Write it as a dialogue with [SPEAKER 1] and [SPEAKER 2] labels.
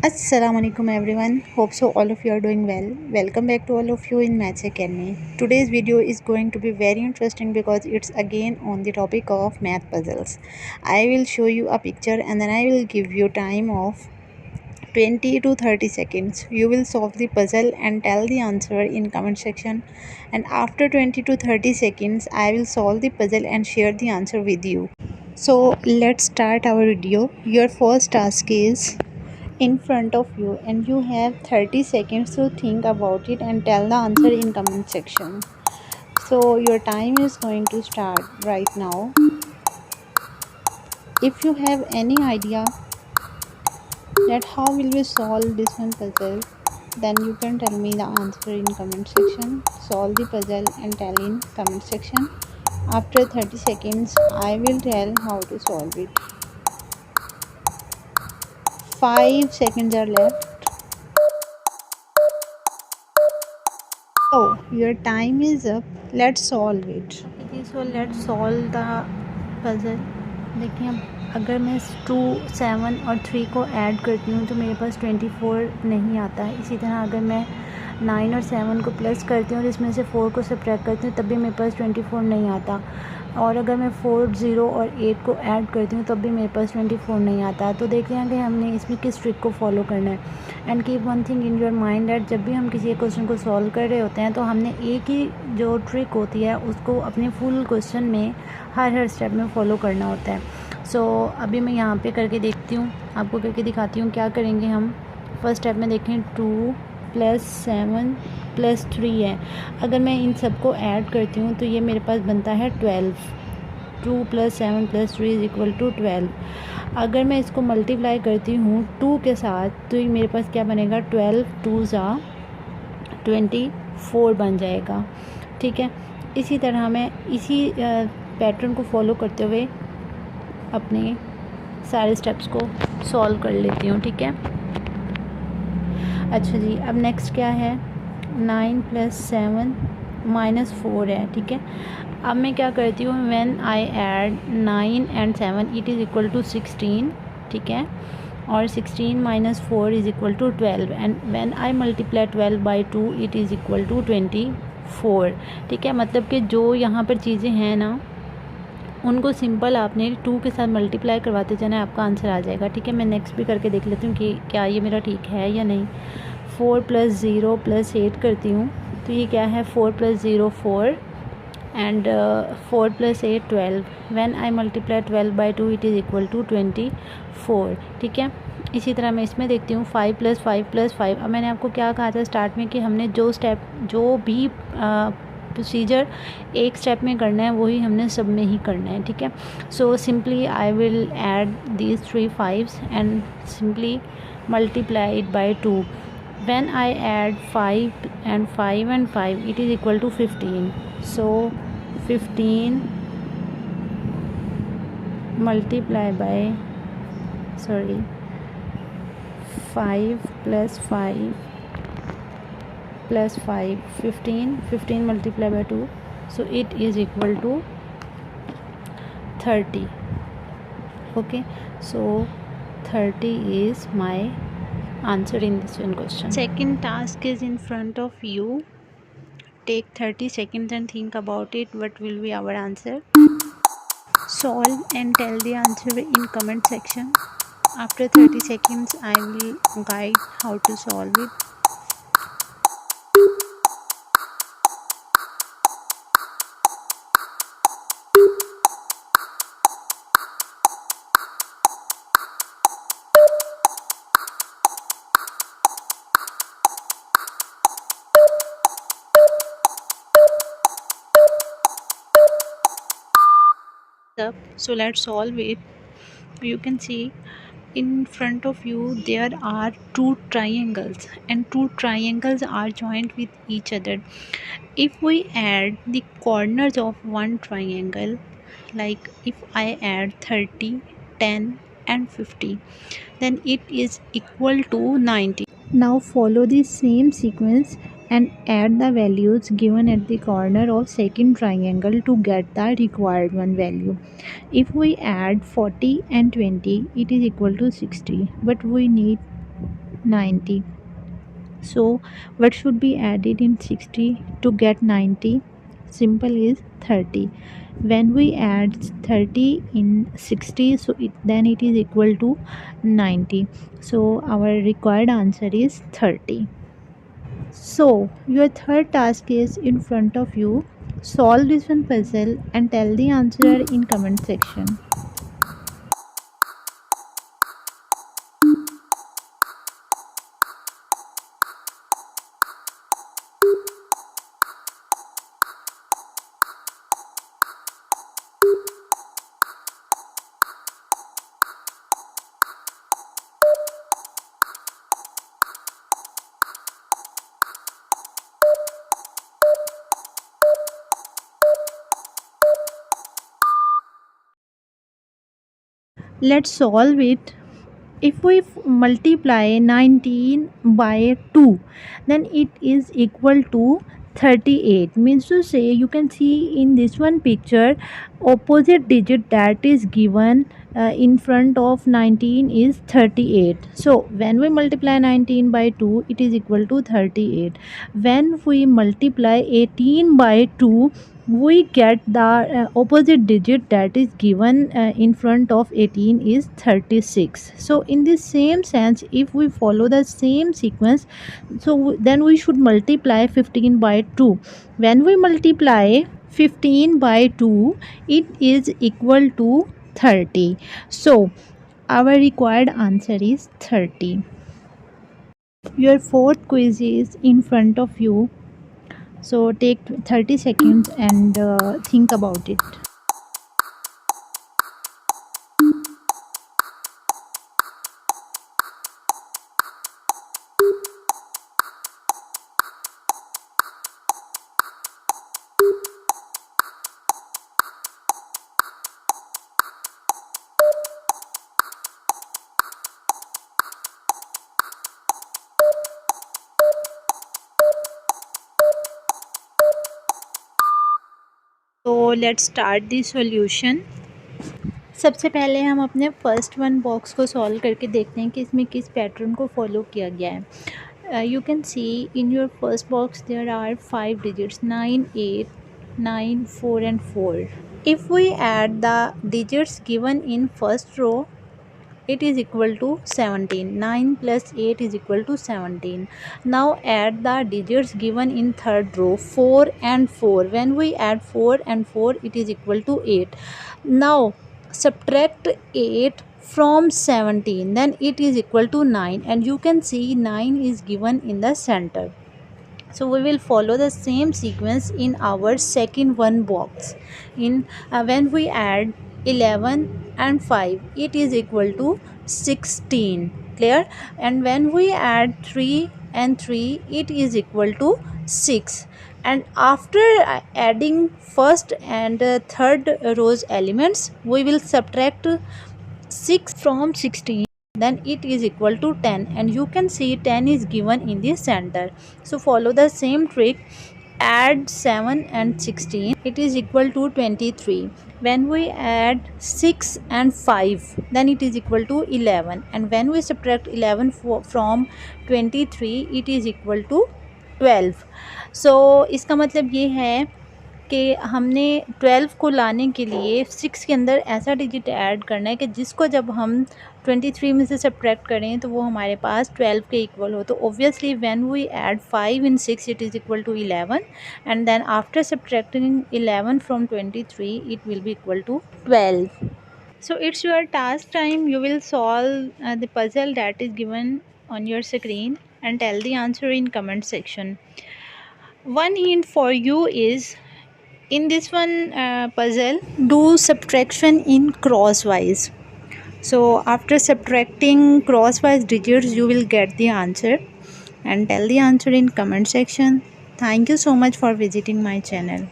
[SPEAKER 1] Assalamu alaikum everyone. Hope so all of you are doing well. Welcome back to all of you in Maths Academy. Today's video is going to be very interesting because it's again on the topic of math puzzles. I will show you a picture and then I will give you time of 20 to 30 seconds. You will solve the puzzle and tell the answer in comment section, and after 20 to 30 seconds I will solve the puzzle and share the answer with you. So let's start our video. Your first task is in front of you and you have 30 seconds to think about it and tell the answer in comment section. So your time is going to start right now. If you have any idea that how will you solve this one puzzle, then you can tell me the answer in comment section. Solve the puzzle and tell in comment section. After 30 seconds I will tell how to solve it. 5 seconds are left. Oh, your time is up. Let's solve it. Okay, so let's solve the puzzle. देखिए अब अगर मैं 2, 7 और 3 को add करती हूँ तो मेरे पास 24 नहीं आता है। इसी तरह अगर मैं 9 और 7 को प्लस करती हूँ और इसमें से 4 को सब्ट्रैक्ट करती हूँ तब भी मेरे पास 24 नहीं आता। और अगर मैं 4, 0 और 8 को ऐड करती हूँ तब भी मेरे पास 24 नहीं आता। तो देखते हैं कि हमने इसमें किस ट्रिक को फॉलो करना है। And keep one thing in your mind that जब भी हम किसी एक क्वेश्चन को सॉल्व कर रहे होते हैं तो हमने एक ही जो ट्रिक होती है उसको अपने फुल क्वेश्चन में हर स्टेप में फॉलो करना होता है। सो अभी मैं यहाँ पे करके देखती हूँ, आपको करके दिखाती हूँ क्या करेंगे हम। फर्स्ट स्टेप में देखें 2 + 7 + 3 है। अगर मैं इन सबको ऐड करती हूँ तो ये मेरे पास बनता है 12। 2 + 7 + 3 = 12। अगर मैं इसको मल्टीप्लाई करती हूँ 2 के साथ तो ये मेरे पास क्या बनेगा, 12 2 ज़ा 24 बन जाएगा। ठीक है, इसी तरह मैं इसी पैटर्न को फॉलो करते हुए अपने सारे स्टेप्स को सॉल्व कर लेती हूँ। ठीक है, अच्छा जी, अब नेक्स्ट क्या है, 9 + 7 - 4 है। ठीक है, अब मैं क्या करती हूँ, when I add 9 and 7 it is equal to 16। ठीक है, और 16 - 4 is equal to 12 and when I multiply 12 by 2 it is equal to 24। ठीक है, मतलब कि जो यहाँ पर चीज़ें हैं ना उनको सिंपल आपने 2 के साथ मल्टीप्लाई करवाते जाना, आपका आंसर आ जाएगा। ठीक है, मैं नेक्स्ट भी करके देख लेती हूँ कि क्या ये मेरा ठीक है या नहीं। 4 + 0 + 8 करती हूँ तो ये क्या है, 4 + 0 4 and 4 + 8 12। When I multiply 12 by 2 it is equal to 24। ठीक है, इसी तरह मैं इसमें देखती हूँ 5 + 5 + 5। अब मैंने आपको क्या कहा था स्टार्ट में कि हमने जो भी प्रोसीजर एक स्टेप में करना है वही हमने सब में ही करना है। ठीक है, so simply I will add these 3 5s and simply multiply it by 2। when I add 5 and 5 and 5 it is equal to 15, so 15 multiply by 5 plus 5 plus 5 15 multiply by 2, so it is equal to 30. Okay, so 30 is my answer in this one question. Second task is in front of you. Take 30 seconds and think about it. What will be our answer? Solve and tell the answer in comment section. After 30 seconds I will guide how to solve it. So let's solve it. You can see in front of you there are two triangles and two triangles are joined with each other. If we add the corners of one triangle, like if I add 30, 10 and 50, then it is equal to 90. Now follow the same sequence and add the values given at the corner of second triangle to get the required one value. If we add 40 and 20 it is equal to 60, but we need 90. So what should be added in 60 to get 90? Simple is 30. When we add 30 in 60, so then it is equal to 90. So our required answer is 30. So your third task is in front of you. Solve this one puzzle and tell the answer in comment section. Let's solve it. If we multiply 19 by 2, then it is equal to 38. Means to say, you can see in this one picture, opposite digit that is given in front of 19 is 38. So when we multiply 19 by 2, it is equal to 38. When we multiply 18 by 2, we get the opposite digit that is given in front of 18 is 36. So in the same sense, if we follow the same sequence, so then we should multiply 15 by 2. When we multiply 15 by 2, it is equal to 30. So our required answer is 30. Your fourth quiz is in front of you. So take 30 seconds and think about it. तो let's start the solution. सबसे पहले हम अपने first one box को solve करके देखते हैं कि इसमें किस पैटर्न को फॉलो किया गया है। You can see in your first box there are 5 digits 9, 8, 9, 4 and 4. If we add the digits given in first row, it is equal to 17. 9 plus 8 is equal to 17. Now add the digits given in third row, 4 and 4. When we add 4 and 4, it is equal to 8. Now subtract 8 from 17, then it is equal to 9, and you can see 9 is given in the center. So we will follow the same sequence in our second one box. When we add 11 and 5, it is equal to 16. Clear? And when we add 3 and 3, it is equal to 6. And after adding first and third rows elements, we will subtract 6 from 16, then it is equal to 10, and you can see 10 is given in the center. So follow the same trick. Add 7 and 16, it is equal to 23. When we add 6 and 5, then it is equal to 11, and when we subtract 11 from 23, it is equal to 12. So इसका मतलब ये है कि हमने 12 को लाने के लिए 6 के अंदर ऐसा डिजिट ऐड करना है कि जिसको जब हम 23 में से सब्ट्रैक्ट करें तो वो हमारे पास 12 के इक्वल हो। तो obviously when we add 5 in 6, it is equal to 11, and then after subtracting 11 from 23, it will be equal to 12. So it's your task time. You will solve the puzzle that is given on your screen and tell the answer in comment section. One hint for you is, in this one puzzle, do subtraction in crosswise. So after subtracting crosswise digits, you will get the answer, and tell the answer in comment section. Thank you so much for visiting my channel.